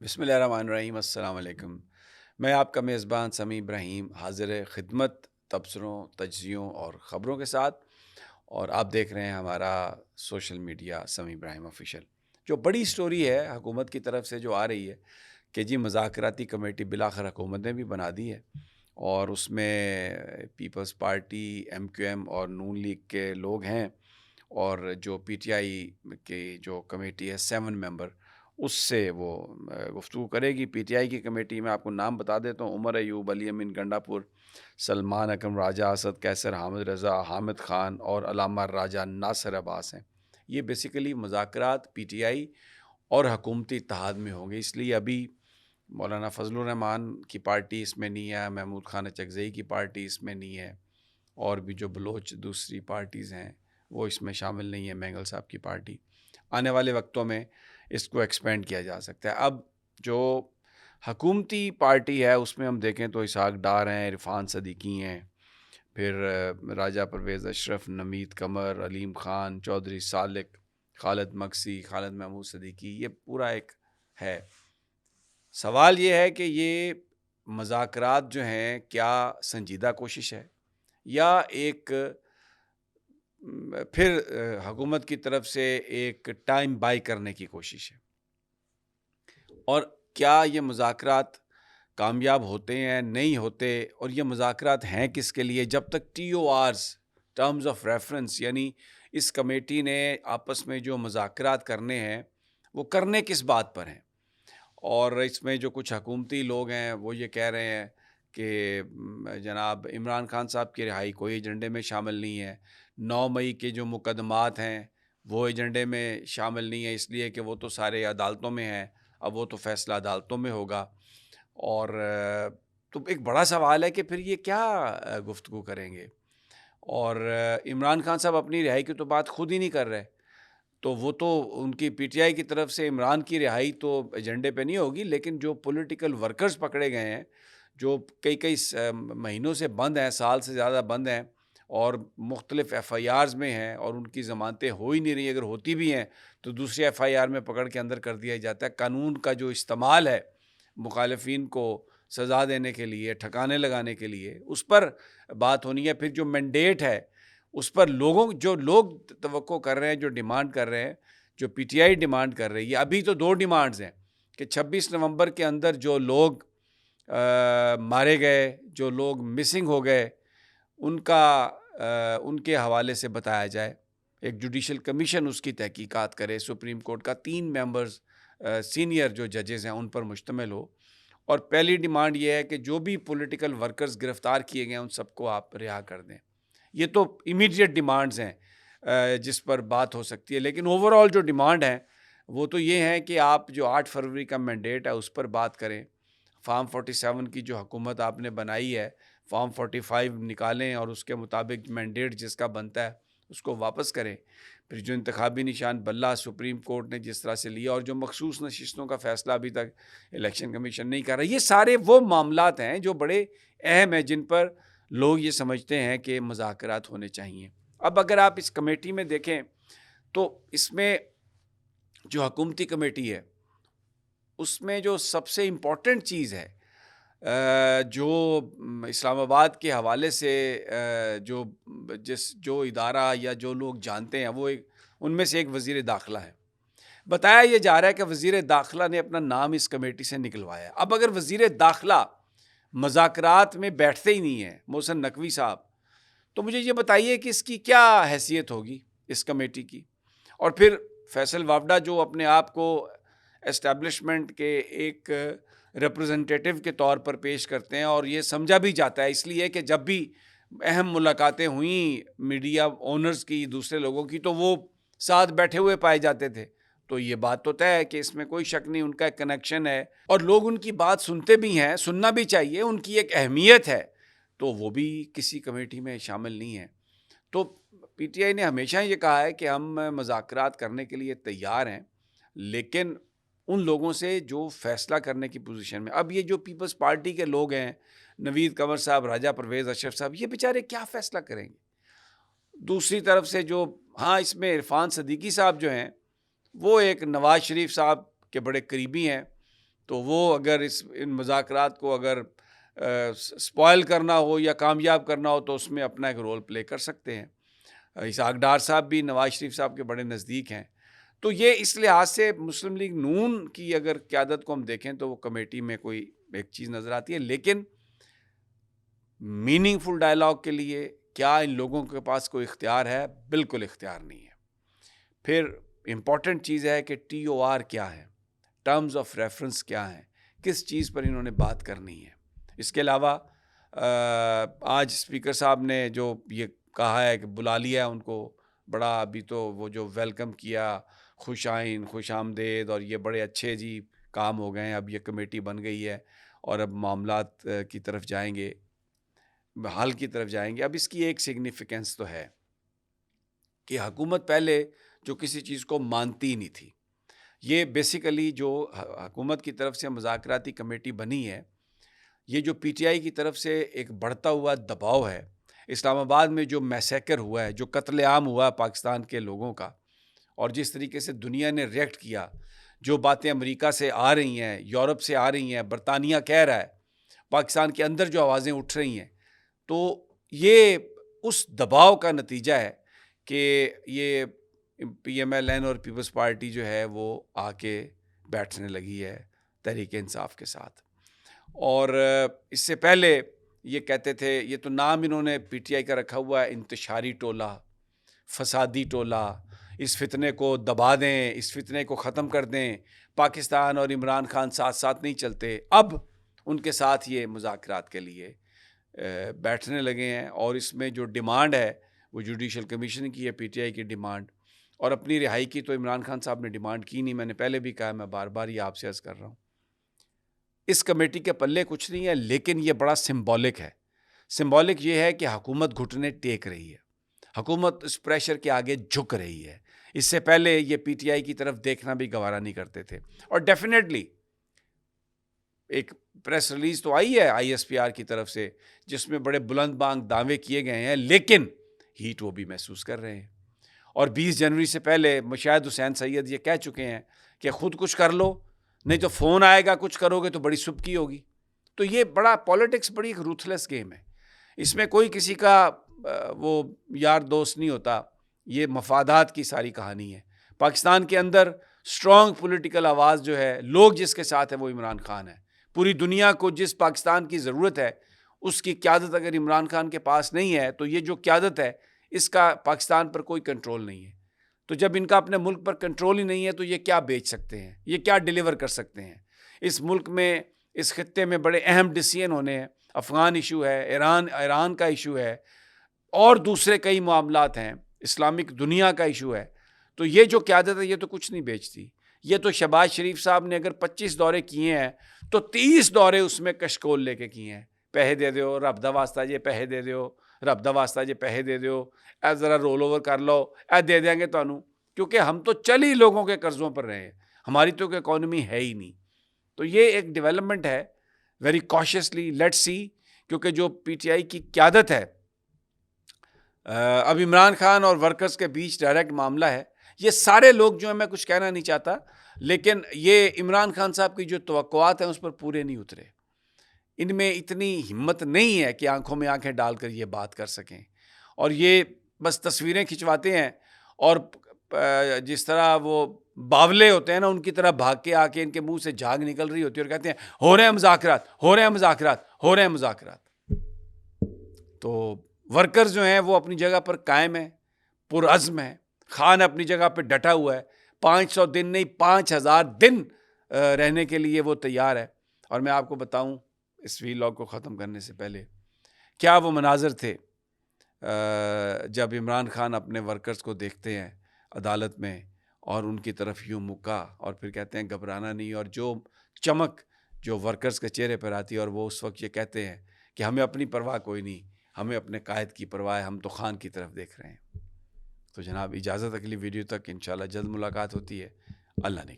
بسم اللہ الرحمن الرحیم، السلام علیکم۔ میں آپ کا میزبان سمیع ابراہیم حاضر خدمت تبصروں، تجزیوں اور خبروں کے ساتھ، اور آپ دیکھ رہے ہیں ہمارا سوشل میڈیا سمیع ابراہیم آفیشیل۔ جو بڑی سٹوری ہے حکومت کی طرف سے جو آ رہی ہے کہ جی مذاکراتی کمیٹی بالآخر حکومت نے بھی بنا دی ہے، اور اس میں پیپلز پارٹی، ایم کیو ایم اور نون لیگ کے لوگ ہیں، اور جو پی ٹی آئی کی جو کمیٹی ہے 7 ممبر، اس سے وہ گفتگو کرے گی۔ پی ٹی آئی کی کمیٹی میں آپ کو نام بتا دیتا ہوں: عمر ایوب، علی امین گنڈا پور، سلمان اکرم راجہ، اسد کیسر، حامد رضا، حامد خان اور علامہ راجہ ناصر عباس ہیں۔ یہ بیسیکلی مذاکرات پی ٹی آئی اور حکومتی اتحاد میں ہوں گے، اس لیے ابھی مولانا فضل الرحمان کی پارٹی اس میں نہیں ہے، محمود خان اچکزئی کی پارٹی اس میں نہیں ہے، اور بھی جو بلوچ دوسری پارٹیز ہیں وہ اس میں شامل نہیں ہے، مینگل صاحب کی پارٹی۔ آنے والے وقتوں میں اس کو ایکسپینڈ کیا جا سکتا ہے۔ اب جو حکومتی پارٹی ہے اس میں ہم دیکھیں تو اسحاق ڈار ہیں، عرفان صدیقی ہیں، پھر راجہ پرویز اشرف، نمید قمر، علیم خان، چودھری سالک، خالد مکسی، خالد محمود صدیقی، یہ پورا ایک ہے۔ سوال یہ ہے کہ یہ مذاکرات جو ہیں کیا سنجیدہ کوشش ہے، یا ایک پھر حکومت کی طرف سے ایک ٹائم بائی کرنے کی کوشش ہے، اور کیا یہ مذاکرات کامیاب ہوتے ہیں نہیں ہوتے، اور یہ مذاکرات ہیں کس کے لیے؟ جب تک ٹی او آرز، ٹرمز آف ریفرنس، یعنی اس کمیٹی نے آپس میں جو مذاکرات کرنے ہیں وہ کرنے کس بات پر ہیں، اور اس میں جو کچھ حکومتی لوگ ہیں وہ یہ کہہ رہے ہیں کہ جناب عمران خان صاحب کی رہائی کوئی ایجنڈے میں شامل نہیں ہے، 9 مئی کے جو مقدمات ہیں وہ ایجنڈے میں شامل نہیں ہے، اس لیے کہ وہ تو سارے عدالتوں میں ہیں، اب وہ تو فیصلہ عدالتوں میں ہوگا۔ اور تو ایک بڑا سوال ہے کہ پھر یہ کیا گفتگو کریں گے، اور عمران خان صاحب اپنی رہائی کی تو بات خود ہی نہیں کر رہے، تو وہ تو ان کی پی ٹی آئی کی طرف سے عمران کی رہائی تو ایجنڈے پہ نہیں ہوگی، لیکن جو پولیٹیکل ورکرز پکڑے گئے ہیں، جو کئی مہینوں سے بند ہیں، سال سے زیادہ بند ہیں، اور مختلف ایف آئی آرز میں ہیں، اور ان کی ضمانتیں ہو ہی نہیں رہی، اگر ہوتی بھی ہیں تو دوسری ایف آئی آر میں پکڑ کے اندر کر دیا جاتا ہے۔ قانون کا جو استعمال ہے مخالفین کو سزا دینے کے لیے، ٹھکانے لگانے کے لیے، اس پر بات ہونی ہے۔ پھر جو مینڈیٹ ہے اس پر جو لوگ توقع کر رہے ہیں، جو ڈیمانڈ کر رہے ہیں، جو پی ٹی آئی ڈیمانڈ کر رہی ہے، ابھی تو 2 ڈیمانڈز ہیں کہ 26 نومبر کے اندر جو لوگ مارے گئے، جو لوگ مسنگ ہو گئے، ان کے حوالے سے بتایا جائے، ایک جوڈیشل کمیشن اس کی تحقیقات کرے، سپریم کورٹ کا 3 ممبرز سینئر جو ججز ہیں ان پر مشتمل ہو۔ اور پہلی ڈیمانڈ یہ ہے کہ جو بھی پولیٹیکل ورکرز گرفتار کیے گئے ہیں ان سب کو آپ رہا کر دیں۔ یہ تو امیڈیٹ ڈیمانڈز ہیں جس پر بات ہو سکتی ہے، لیکن اوور آل جو ڈیمانڈ ہیں وہ تو یہ ہیں کہ آپ جو 8 فروری کا مینڈیٹ ہے اس پر بات کریں، فارم 47 کی جو حکومت آپ نے بنائی ہے فارم 45 نکالیں، اور اس کے مطابق مینڈیٹ جس کا بنتا ہے اس کو واپس کریں۔ پھر جو انتخابی نشان بلہ سپریم کورٹ نے جس طرح سے لیا، اور جو مخصوص نشستوں کا فیصلہ ابھی تک الیکشن کمیشن نہیں کر رہا، یہ سارے وہ معاملات ہیں جو بڑے اہم ہیں، جن پر لوگ یہ سمجھتے ہیں کہ مذاکرات ہونے چاہیے۔ اب اگر آپ اس کمیٹی میں دیکھیں تو اس میں جو حکومتی کمیٹی ہے اس میں جو سب سے امپورٹنٹ چیز ہے، جو اسلام آباد کے حوالے سے جو ادارہ یا جو لوگ جانتے ہیں، وہ ان میں سے ایک وزیر داخلہ ہے۔ بتایا یہ جا رہا ہے کہ وزیر داخلہ نے اپنا نام اس کمیٹی سے نکلوایا۔ اب اگر وزیر داخلہ مذاکرات میں بیٹھتے ہی نہیں ہیں، محسن نقوی صاحب، تو مجھے یہ بتائیے کہ اس کی کیا حیثیت ہوگی اس کمیٹی کی؟ اور پھر فیصل وافڈا جو اپنے آپ کو اسٹیبلشمنٹ کے ایک ریپرزنٹیٹیو کے طور پر پیش کرتے ہیں، اور یہ سمجھا بھی جاتا ہے اس لیے کہ جب بھی اہم ملاقاتیں ہوئیں میڈیا اونرز کی، دوسرے لوگوں کی، تو وہ ساتھ بیٹھے ہوئے پائے جاتے تھے، تو یہ بات تو طے ہے کہ اس میں کوئی شک نہیں، ان کا ایک کنیکشن ہے، اور لوگ ان کی بات سنتے بھی ہیں، سننا بھی چاہیے، ان کی ایک اہمیت ہے، تو وہ بھی کسی کمیٹی میں شامل نہیں ہے۔ تو پی ٹی آئی نے ہمیشہ یہ کہا ہے کہ ہم مذاکرات کرنے کے لیے تیار ہیں، لیکن ان لوگوں سے جو فیصلہ کرنے کی پوزیشن میں۔ اب یہ جو پیپلز پارٹی کے لوگ ہیں، نوید قمر صاحب، راجہ پرویز اشرف صاحب، یہ بیچارے کیا فیصلہ کریں گے؟ دوسری طرف سے جو اس میں عرفان صدیقی صاحب جو ہیں وہ ایک نواز شریف صاحب کے بڑے قریبی ہیں، تو وہ اگر ان مذاکرات کو اگر سپوائل کرنا ہو یا کامیاب کرنا ہو تو اس میں اپنا ایک رول پلے کر سکتے ہیں. اسحاق ڈار صاحب بھی نواز شریف صاحب کے بڑے نزدیک ہیں. تو یہ اس لحاظ سے مسلم لیگ نون کی اگر قیادت کو ہم دیکھیں تو وہ کمیٹی میں کوئی ایک چیز نظر آتی ہے، لیکن میننگ فل ڈائلاگ کے لیے کیا ان لوگوں کے پاس کوئی اختیار ہے؟ بالکل اختیار نہیں ہے. پھر امپورٹنٹ چیز ہے کہ TOR کیا ہے، ٹرمز آف ریفرنس کیا ہیں، کس چیز پر انہوں نے بات کرنی ہے. اس کے علاوہ آج اسپیکر صاحب نے جو یہ کہا ہے کہ بلا لیا ان کو، بڑا ابھی تو وہ جو ویلکم کیا، خوش آئین، خوش آمدید، اور یہ بڑے اچھے جی کام ہو گئے ہیں، اب یہ کمیٹی بن گئی ہے اور اب معاملات کی طرف جائیں گے، حل کی طرف جائیں گے. اب اس کی ایک سگنیفیکنس تو ہے کہ حکومت پہلے جو کسی چیز کو مانتی نہیں تھی، یہ بیسیکلی جو حکومت کی طرف سے مذاکراتی کمیٹی بنی ہے، یہ جو PTI کی طرف سے ایک بڑھتا ہوا دباؤ ہے، اسلام آباد میں جو میسیکر ہوا ہے، جو قتل عام ہوا ہے پاکستان کے لوگوں کا، اور جس طریقے سے دنیا نے ریئیکٹ کیا، جو باتیں امریکہ سے آ رہی ہیں، یورپ سے آ رہی ہیں، برطانیہ کہہ رہا ہے، پاکستان کے اندر جو آوازیں اٹھ رہی ہیں، تو یہ اس دباؤ کا نتیجہ ہے کہ یہ PMLN اور پیپلز پارٹی جو ہے وہ آ کے بیٹھنے لگی ہے تحریک انصاف کے ساتھ. اور اس سے پہلے یہ کہتے تھے، یہ تو نام انہوں نے PTI کا رکھا ہوا ہے، انتشاری ٹولہ، فسادی ٹولہ، اس فتنے کو دبا دیں، اس فتنے کو ختم کر دیں، پاکستان اور عمران خان ساتھ ساتھ نہیں چلتے. اب ان کے ساتھ یہ مذاکرات کے لیے بیٹھنے لگے ہیں، اور اس میں جو ڈیمانڈ ہے وہ جوڈیشل کمیشن کی ہے، PTI کی ڈیمانڈ، اور اپنی رہائی کی تو عمران خان صاحب نے ڈیمانڈ کی نہیں. میں نے پہلے بھی کہا، میں بار بار یہ آپ سے عرض کر رہا ہوں، اس کمیٹی کے پلے کچھ نہیں ہے، لیکن یہ بڑا سمبولک ہے. سمبولک یہ ہے کہ حکومت گھٹنے ٹیک رہی ہے، حکومت اس پریشر کے آگے جھک رہی ہے. اس سے پہلے یہ PTI کی طرف دیکھنا بھی گوارا نہیں کرتے تھے. اور ڈیفینیٹلی ایک پریس ریلیز تو آئی ہے ISPR کی طرف سے جس میں بڑے بلند بانگ دعوے کیے گئے ہیں، لیکن ہیٹ وہ بھی محسوس کر رہے ہیں. اور 20 جنوری سے پہلے مشاہد حسین سید یہ کہہ چکے ہیں کہ خود کچھ کر لو، نہیں تو فون آئے گا، کچھ کرو گے تو بڑی سبکی ہوگی. تو یہ بڑا پالیٹکس بڑی ایک روتھلیس گیم ہے، اس میں کوئی کسی کا وہ یار دوست نہیں ہوتا، یہ مفادات کی ساری کہانی ہے. پاکستان کے اندر اسٹرانگ پولیٹیکل آواز جو ہے، لوگ جس کے ساتھ ہے وہ عمران خان ہے. پوری دنیا کو جس پاکستان کی ضرورت ہے اس کی قیادت اگر عمران خان کے پاس نہیں ہے تو یہ جو قیادت ہے اس کا پاکستان پر کوئی کنٹرول نہیں ہے. تو جب ان کا اپنے ملک پر کنٹرول ہی نہیں ہے تو یہ کیا بیچ سکتے ہیں، یہ کیا ڈیلیور کر سکتے ہیں؟ اس ملک میں، اس خطے میں بڑے اہم ڈیسیژن ہونے ہیں. افغان ایشو ہے، ایران کا ایشو ہے، اور دوسرے کئی معاملات ہیں، اسلامک دنیا کا ایشو ہے. تو یہ جو قیادت ہے یہ تو کچھ نہیں بیچتی. یہ تو شہباز شریف صاحب نے اگر 25 دورے کیے ہیں تو 30 دورے اس میں کشکول لے کے کیے ہیں. پیسے دے دیو، رب دا واسطہ جی پیسے دے دیو، رب دا واسطہ جی پیسے دے دیو، اے ذرا رول اوور کر لو، اے دے دیں گے تانوں. کیونکہ ہم تو چل ہی لوگوں کے قرضوں پر رہے ہیں، ہماری تو کوئی اکانومی ہے ہی نہیں. تو یہ ایک ڈیولپمنٹ ہے، ویری کاشیسلی لیٹ سی. کیونکہ جو PTI کی قیادت ہے، اب عمران خان اور ورکرز کے بیچ ڈائریکٹ معاملہ ہے. یہ سارے لوگ جو ہیں، میں کچھ کہنا نہیں چاہتا، لیکن یہ عمران خان صاحب کی جو توقعات ہیں اس پر پورے نہیں اترے. ان میں اتنی ہمت نہیں ہے کہ آنکھوں میں آنکھیں ڈال کر یہ بات کر سکیں، اور یہ بس تصویریں کھنچواتے ہیں، اور جس طرح وہ باولے ہوتے ہیں نا، ان کی طرح بھاگ کے آ کے ان کے منہ سے جھاگ نکل رہی ہوتی ہے اور کہتے ہیں ہو رہے ہیں مذاکرات، ہو رہے ہیں مذاکرات، ہو رہے ہیں مذاکرات. تو ورکرز جو ہیں وہ اپنی جگہ پر قائم ہیں، پرعزم ہیں. خان اپنی جگہ پہ ڈٹا ہوا ہے، 500 دن نہیں 5000 دن رہنے کے لیے وہ تیار ہے. اور میں آپ کو بتاؤں اس ویلاگ کو ختم کرنے سے پہلے، کیا وہ مناظر تھے جب عمران خان اپنے ورکرز کو دیکھتے ہیں عدالت میں اور ان کی طرف یوں مکا اور پھر کہتے ہیں گھبرانا نہیں، اور جو چمک جو ورکرز کے چہرے پر آتی ہے، اور وہ اس وقت یہ کہتے ہیں کہ ہمیں اپنی پرواہ کوئی نہیں، ہمیں اپنے قائد کی پرواہ ہے، ہم تو خان کی طرف دیکھ رہے ہیں. تو جناب اجازت اگلی ویڈیو تک، انشاءاللہ جلد ملاقات ہوتی ہے. اللہ نے